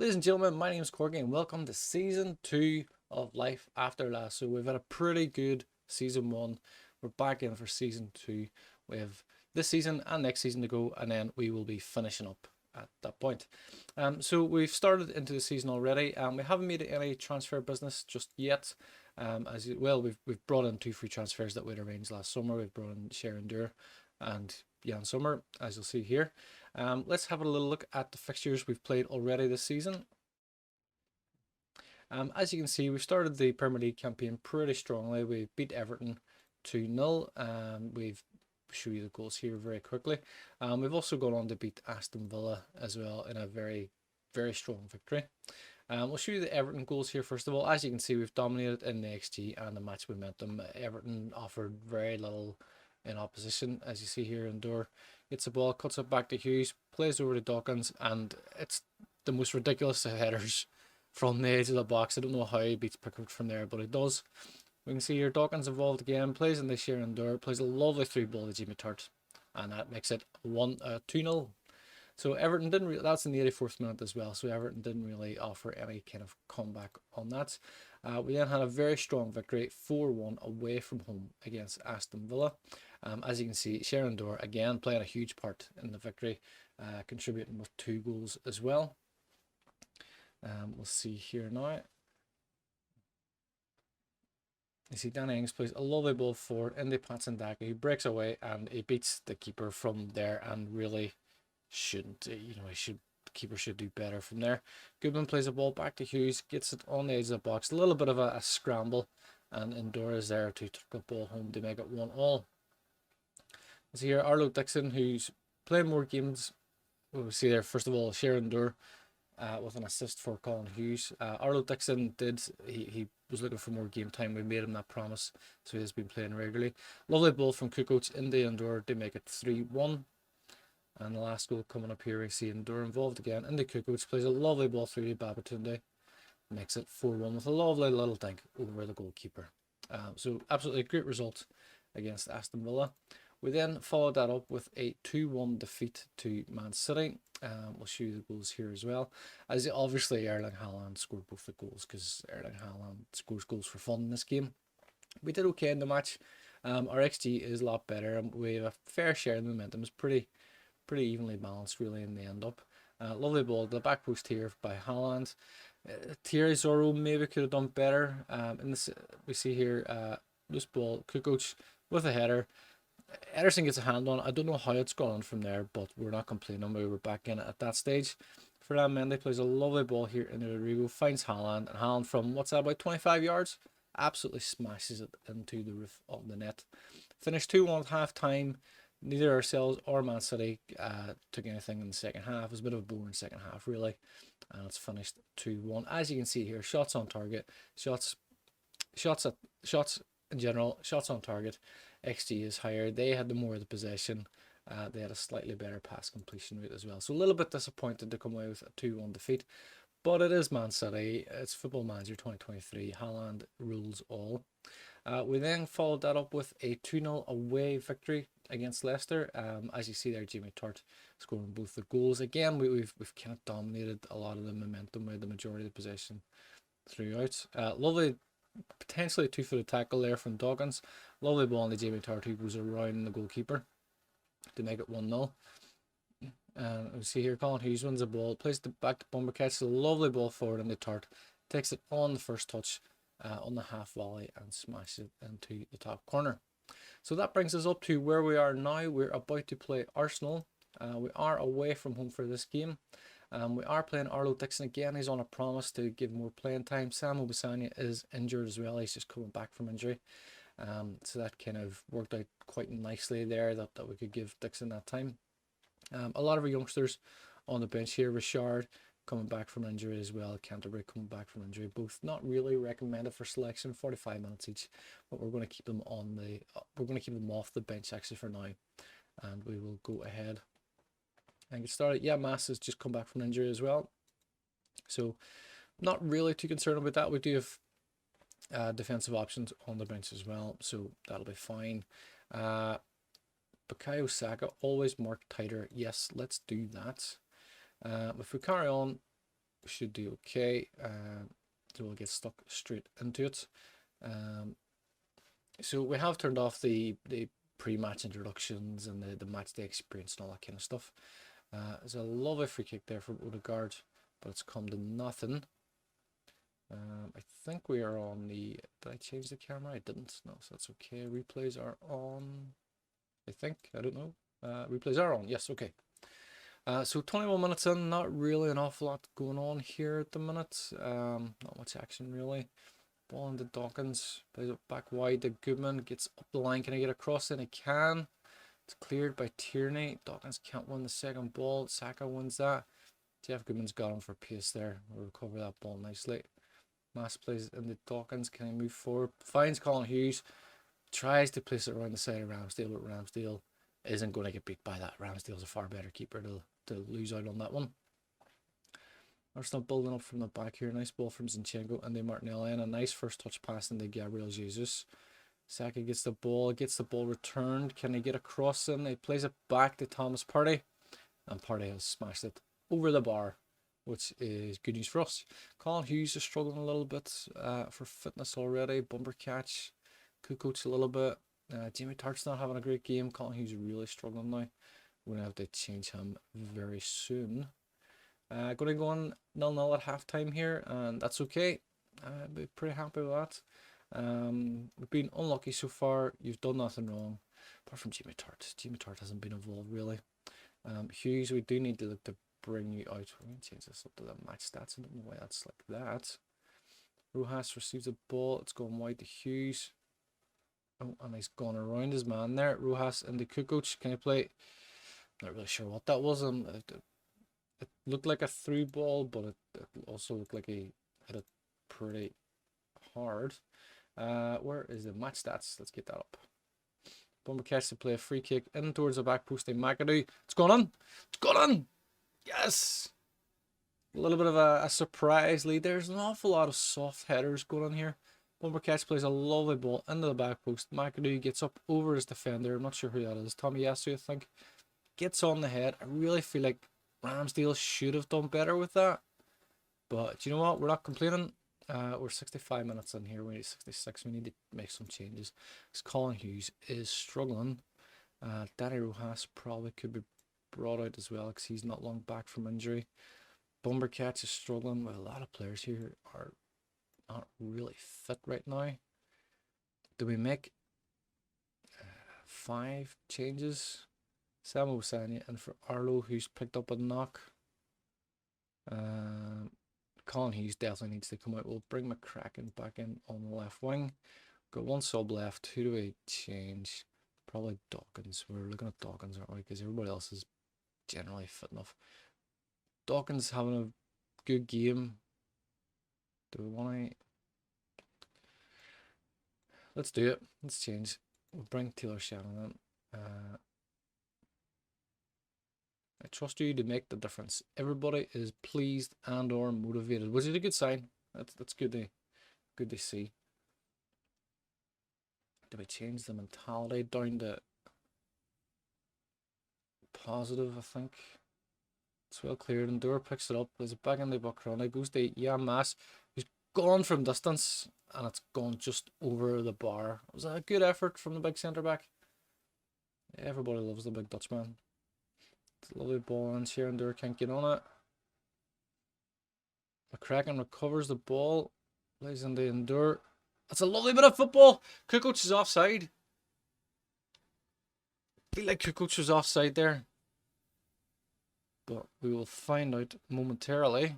Ladies and gentlemen, my name is Korky and welcome to Season 2 of Life After Lasso. We've had a pretty good Season 1. We're back in for Season 2. We have this season and next season to go, and then we will be finishing up at that point. So we've started into the season already. We haven't made any transfer business just yet. We've brought in 2 free transfers that we'd arranged last summer. We've brought in Sharon Durr and Jan Sommer, as you'll see here. Let's have a little look at the fixtures we've played already this season. As you can see, we started the Premier League campaign pretty strongly. We beat Everton 2-0. We've show you the goals here very quickly. We've also gone on to beat Aston Villa as well in a very, very strong victory. We'll show you the Everton goals here first of all. As you can see, we've dominated in the XG and the match momentum. Everton offered very little in opposition, as you see here. Endure gets the ball, cuts it back to Hughes, plays over to Dawkins, and it's the most ridiculous of headers from the edge of the box. I don't know how he beats Pickford from there, but he does. We can see here Dawkins involved again, plays in the Sharon Durr, plays a lovely through ball to Jimmy Tart, and that makes it 2-0. So Everton didn't that's in the 84th minute as well, so Everton didn't really offer any kind of comeback on that. We then had a very strong victory, 4-1 away from home against Aston Villa. As you can see, Sharon Durr again playing a huge part in the victory, contributing with 2 goals as well. We'll see here now. You see Dan Ings plays a lovely ball forward into Patson Daka, who breaks away and he beats the keeper from there, and really shouldn't. The keeper should do better from there. Goodman plays a ball back to Hughes, gets it on the edge of the box. A little bit of a scramble, and Endora is there to take the ball home to make it 1-1. So here Arlo Dixon, who's playing more games. We'll see there first of all Sharon Durr with an assist for Colin Hughes. Arlo Dixon he was looking for more game time. We made him that promise, so he has been playing regularly. Lovely ball from Kukoc into Endor to make it 3-1. And the last goal coming up here, we see Endor involved again. Into Kukoc, plays a lovely ball through to Babatunde, makes it 4-1 with a lovely little dink over the goalkeeper. So absolutely great result against Aston Villa. We then followed that up with a 2-1 defeat to Man City. We'll show you the goals here as well. As obviously Erling Haaland scored both the goals, because Erling Haaland scores goals for fun in this game. We did okay in the match. Our XG is a lot better, and we have a fair share of the momentum. It's pretty evenly balanced really in the end up. Lovely ball to the back post here by Haaland. Thierry Zorro maybe could have done better. In this, we see here loose ball, Kukoc with a header. Ederson gets a hand on it. I don't know how it's gone on from there, but we're not complaining. We were back in it at that stage. Ferland Mendy plays a lovely ball here into Rodrigo, finds Haaland, and Haaland from, what's that, about 25 yards? Absolutely smashes it into the roof of the net. Finished 2-1 at half time. Neither ourselves or Man City took anything in the second half. It was a bit of a boring second half, really. And it's finished 2-1. As you can see here, shots on target, shots in general, shots on target. XG is higher. They had the more of the possession. They had a slightly better pass completion rate as well. So a little bit disappointed to come away with a 2-1 defeat. But it is Man City. It's Football Manager 2023. Haaland rules all. We then followed that up with a 2-0 away victory against Leicester. As you see there, Jimmy Tart scoring both the goals. Again, we've kind of dominated a lot of the momentum with the majority of the possession throughout. Lovely, potentially a 2-footed tackle there from Dawkins. Lovely ball on the Jamie Tart, who goes around the goalkeeper to make it 1-0. We see here Colin Hughes wins the ball, plays it back to Bomber, catches a lovely ball forward in the Tart, takes it on the first touch on the half volley and smashes it into the top corner. So that brings us up to where we are now. We're about to play Arsenal. We are away from home for this game. We are playing Arlo Dixon again. He's on a promise to give more playing time. Sam Obisanya is injured as well. He's just coming back from injury. So that kind of worked out quite nicely there, that we could give Dixon that time. A lot of our youngsters on the bench here. Richard coming back from injury as well. Canterbury coming back from injury. Both not really recommended for selection. 45 minutes each, but we're going to keep them off the bench actually for now, and we will go ahead and get started. Yeah, Mass has just come back from injury as well, so not really too concerned about that. We do have defensive options on the bench as well, so that'll be fine. Bukayo Saka always marked tighter. Yes, let's do that. If we carry on, we should do okay. So we'll get stuck straight into it. So we have turned off the pre-match introductions and the match day experience and all that kind of stuff. There's a lovely free kick there from Odegaard, but it's come to nothing. I think we are on the... Did I change the camera? I didn't. No, so that's okay. Replays are on. I think. I don't know. Replays are on. Yes, okay. So 21 minutes in, not really an awful lot going on here at the minute. Not much action really. Ball into Dawkins, plays it back wide to Goodman, gets up the line. Can I get across in? I can. It's cleared by Tierney. Dawkins can't win the second ball. Saka wins that. Jeff Goodman's got him for pace there. We'll recover that ball nicely. Mass plays into Dawkins. Can I move forward? Finds Colin Hughes. Tries to place it around the side of Ramsdale, but Ramsdale isn't going to get beat by that. Ramsdale's a far better keeper to lose out on that one. Arsenal building up from the back here. Nice ball from Zinchenko and then Martinelli, and a nice first touch pass into Gabriel Jesus. Saka gets the ball returned. Can he get a cross in? He plays it back to Thomas Partey, and Partey has smashed it over the bar, which is good news for us. Colin Hughes is struggling a little bit for fitness already. Bumper catch. Kukoc a little bit. Jamie Tartt's not having a great game. Colin Hughes is really struggling now. We're going to have to change him very soon. Going to go on 0-0 at half time here, and that's okay. I'd be pretty happy with that. We've been unlucky so far. You've done nothing wrong, apart from Jamie Tartt. Jamie Tartt hasn't been involved really. Hughes, we do need to look to bring you out. We're going to change this up to the match stats. I don't know why that's like that. Rojas receives the ball. It's going wide to Hughes. Oh, and he's gone around his man there. Rojas into Kukoc. Can he play? Not really sure what that was. It looked like a through ball, but it also looked like he hit it pretty hard. Where is the match stats? Let's get that up. Bumper catch to play a free kick in towards the back post. McAdoo. It's gone on. It's gone on. Yes. A little bit of a surprise lead. There's an awful lot of soft headers going on here. Bumper catch plays a lovely ball into the back post. McAdoo gets up over his defender. I'm not sure who that is. Tommy Yasu, I think. Gets on the head. I really feel like Ramsdale should have done better with that. But you know what? We're not complaining. We're 65 minutes in here. We need 66. We need to make some changes. Because Colin Hughes is struggling. Danny Rojas probably could be brought out as well because he's not long back from injury. Bumper catch is struggling. Well, a lot of players here are not really fit right now. Do we make 5 changes? Sam Osanya and for Arlo, who's picked up a knock. Colin Hughes definitely needs to come out. We'll bring McCracken back in on the left wing. Got one sub left. Who do we change? Probably Dawkins. We're looking at Dawkins, aren't we? Because everybody else is generally fit enough. Dawkins having a good game. Do we want to... Let's do it. Let's change. We'll bring Taylor Shannon in. I trust you to make the difference. Everybody is pleased and or motivated, which is a good sign. That's good to see. Do we change the mentality down to positive? I think it's well cleared. And Dora picks it up. There's a back in the background. It goes to Jan Maas, who's gone from distance, and it's gone just over the bar. It was a good effort from the big centre back. Everybody loves the big Dutchman. It's a lovely ball, and Sharon Dura can't get on it. McCracken recovers the ball, plays into Endure. That's a lovely bit of football. Kukoc is offside. I feel like Kukoc was offside there, but we will find out momentarily.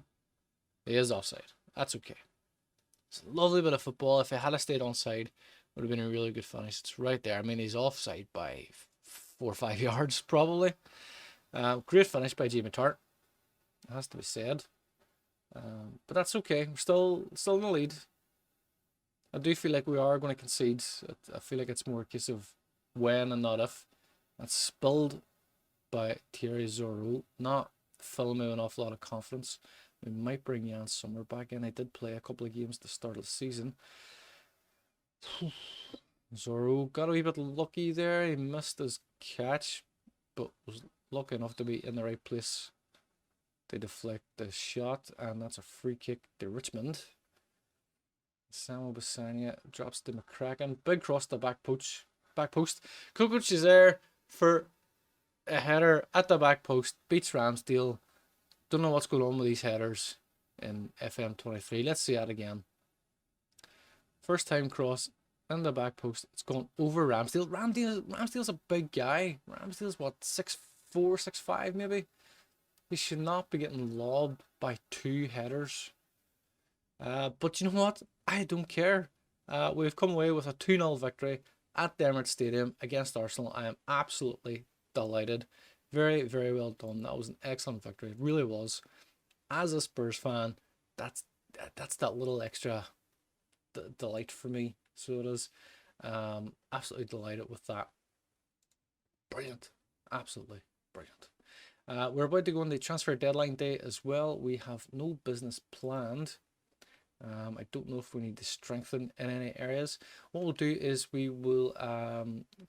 He is offside. That's okay. It's a lovely bit of football. If he had stayed onside, it would have been a really good finish. It's right there. I mean, he's offside by 4 or 5 yards probably. Great finish by Jamie Tartt. It has to be said. But that's okay. We're still in the lead. I do feel like we are going to concede. I feel like it's more a case of when and not if. That's spilled by Thierry Zorro. Not filling me with an awful lot of confidence. We might bring Jan Sommer back in. I did play a couple of games at the start of the season. Zorro got a wee bit lucky there. He missed his catch, but was lucky enough to be in the right place They deflect the shot, and that's a free kick to Richmond. Samuel Basanya drops to McCracken. Big cross to back post. Kukoc is there for a header at the back post. Beats Ramsdale. Don't know what's going on with these headers in FM23. Let's see that again. First time cross in the back post. It's gone over Ramsdale. Ramsdale's a big guy. Ramsdale's what, 6'4", 6'5" maybe? He should not be getting lobbed by 2 headers. But you know what? I don't care. We've come away with a 2-0 victory at the Emirates Stadium against Arsenal. I am absolutely delighted. Very, very well done. That was an excellent victory. It really was. As a Spurs fan, that's that little extra delight for me. So it is. Absolutely delighted with that. Brilliant. Absolutely brilliant. We're about to go on the transfer deadline day as well. We have no business planned. I don't know if we need to strengthen in any areas. What we'll do is we will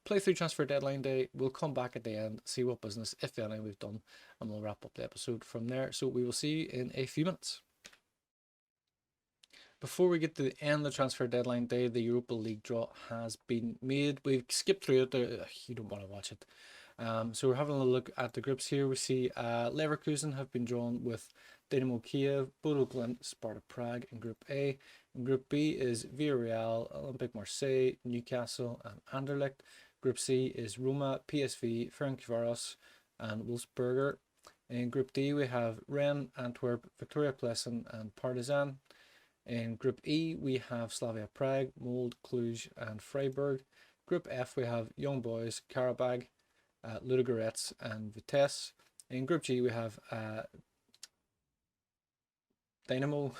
play through transfer deadline day. We'll come back at the end, see what business, if any, we've done, and we'll wrap up the episode from there. So we will see you in a few minutes. Before we get to the end of the transfer deadline day, the Europa League draw has been made. We've skipped through it. You don't want to watch it. So we're having a look at the groups here. We see Leverkusen have been drawn with Dynamo Kiev, Bodo Glimt, Sparta Prague in Group A. In Group B is Villarreal, Olympique Marseille, Newcastle and Anderlecht. Group C is Roma, PSV, Ferencváros and Wolfsberger. In Group D we have Rennes, Antwerp, Victoria Plzeň and Partizan. In Group E we have Slavia Prague, Molde, Cluj and Freiburg. Group F we have Young Boys, Karabag, Ludogorets and Vitesse. In Group G we have Dynamo,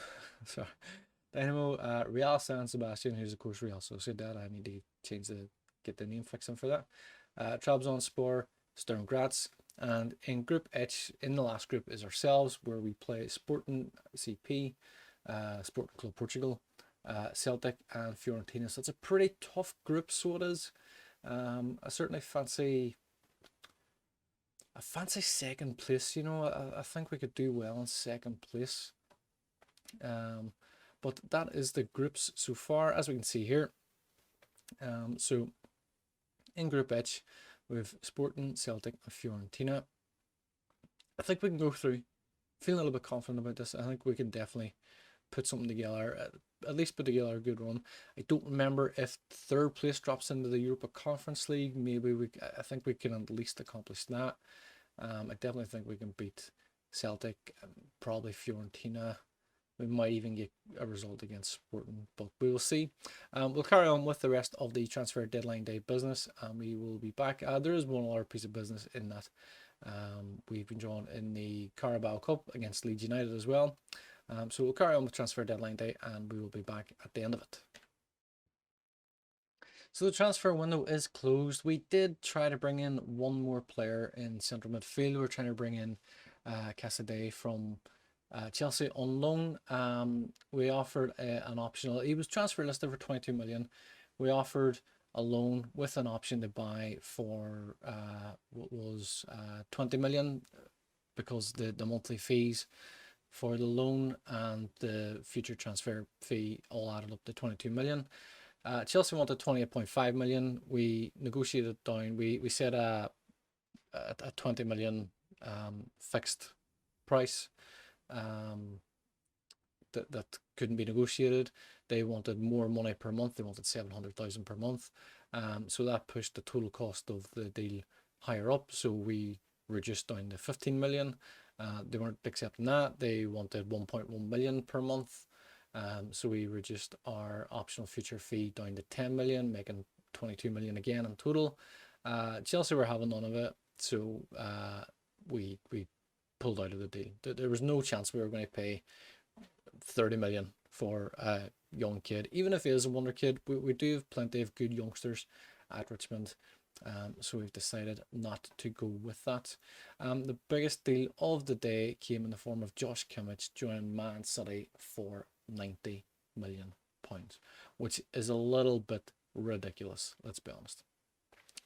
Real San Sebastian, who's of course Real Sociedad. I need to get the name fixing for that. Trabzonspor, Sturm Graz, and in Group H, in the last group, is ourselves, where we play Sporting CP, Sporting Club Portugal, Celtic, and Fiorentina. So it's a pretty tough group, so it is. I certainly fancy second place. You know, I think we could do well in second place. But that is the groups so far, as we can see here. So in Group H with Sporting, Celtic and Fiorentina. I think we can go through, feeling a little bit confident about this. I think we can definitely put something together, at least put together a good run. I don't remember if third place drops into the Europa Conference League. Maybe I think we can at least accomplish that. I definitely think we can beat Celtic, probably Fiorentina. We might even get a result against Sporting, but we will see. We'll carry on with the rest of the transfer deadline day business, and we will be back. There is one other piece of business in that we've been drawn in the Carabao Cup against Leeds United as well. So we'll carry on with transfer deadline day, and we will be back at the end of it. So the transfer window is closed. We did try to bring in one more player in central midfield. We're trying to bring in Casadei from Chelsea on loan. We offered an optional. He was transfer listed for 22 million. We offered a loan with an option to buy for what was 20 million, because the monthly fees for the loan and the future transfer fee all added up to 22 million. Chelsea wanted 28.5 million. We negotiated down. We said a 20 million fixed price. That couldn't be negotiated. They wanted more money per month. They wanted 700,000 per month. So that pushed the total cost of the deal higher up. So we reduced down to 15 million. They weren't accepting that. They wanted 1.1 million per month. So we reduced our optional future fee down to 10 million, making 22 million again in total. Chelsea were having none of it. So we pulled out of the deal. There was no chance we were going to pay 30 million for a young kid, even if he is a wonder kid. We do have plenty of good youngsters at Richmond, so we've decided not to go with that. The biggest deal of the day came in the form of Josh Kimmich joining Man City for 90 million pounds, which is a little bit ridiculous, let's be honest.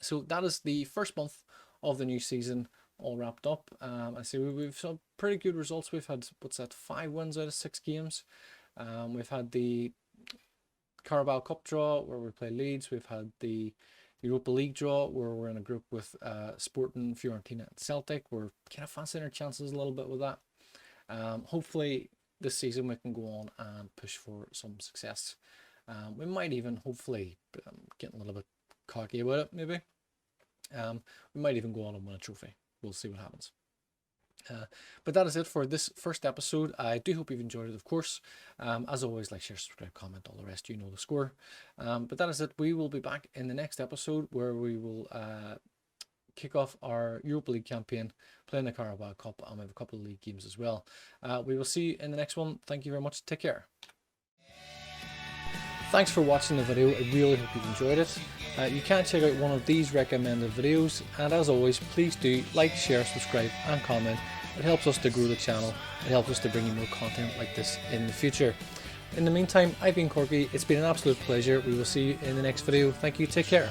So that is the first month of the new season all wrapped up. I see we've some pretty good results. We've had, what's that, 5 wins out of 6 games. We've had the Carabao Cup draw where we play Leeds. We've had the Europa League draw where we're in a group with Sporting, Fiorentina and Celtic. We're kind of fancying our chances a little bit with that. Hopefully this season we can go on and push for some success. We might even hopefully get a little bit cocky about it, maybe. We might even go on and win a trophy. We'll see what happens. But that is it for this first episode. I do hope you've enjoyed it, of course. As always, like, share, subscribe, comment, all the rest, you know the score. But that is it. We will be back in the next episode where we will kick off our Europa League campaign, playing the Carabao Cup, and we have a couple of league games as well. We will see you in the next one. Thank you very much. Take care. Thanks for watching the video. I really hope you've enjoyed it. You can check out one of these recommended videos, and as always, please do like, share, subscribe and comment. It helps us to grow the channel. It helps us to bring you more content like this in the future. In the meantime, I've been Korky. It's been an absolute pleasure. We will see you in the next video. Thank you. Take care.